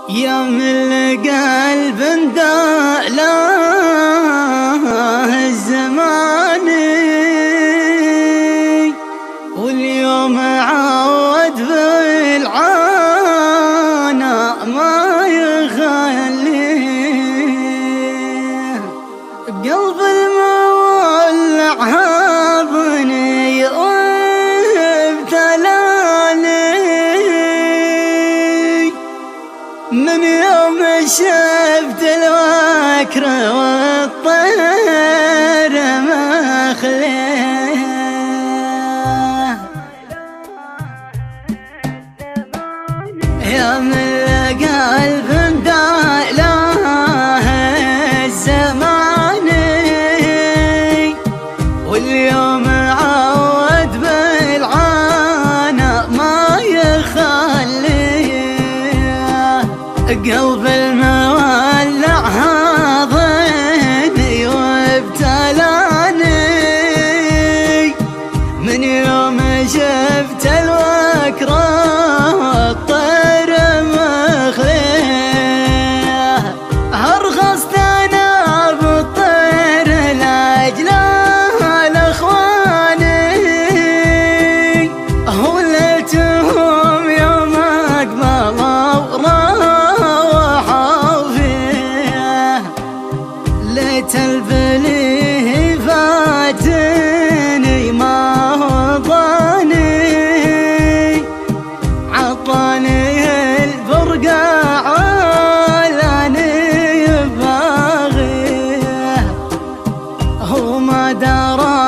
يا من قلب له الزمان واليوم عود بالعانى ما يخليه قلب المولع هضني وابتلاني من يوم شفت الوكر والطير مخليه يا من قلب له الزمان واليوم عود بالعانى ما يخليه قلب المولع هضني وابتلاني من يوم شفت الوكرة والطير مخليه أرخصت أنا بالطير لأجله الأخواني وليتهم يوم أقبلوا ليت البليه فاتني ما هو ضاني عطاني البرقع ولاني باغيه هو ما درى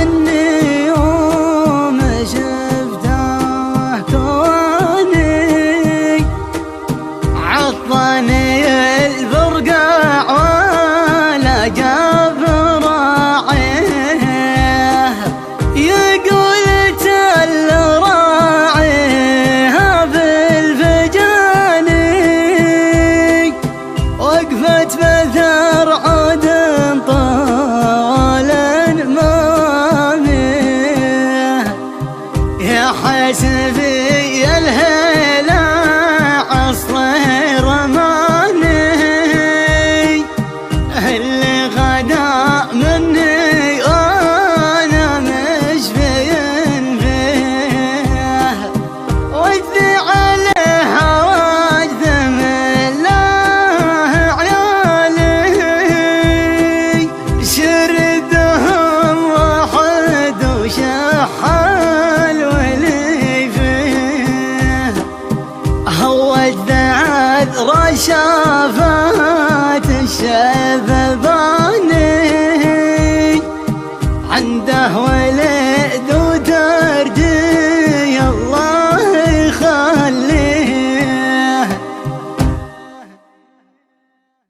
اني يوم شفته كوني عطاني البرقع جاب راعيه يقول تل راعيها بالفجاني وقفت بثر عود طال ماميه يا حسبي الهيلة عصر رماني اللي غدا مني وانا مشفين فيه وجدي عليها واجذم الله عيالي شردهم واحد وشحال ولي فيه هو الذعذ رشافات الشباب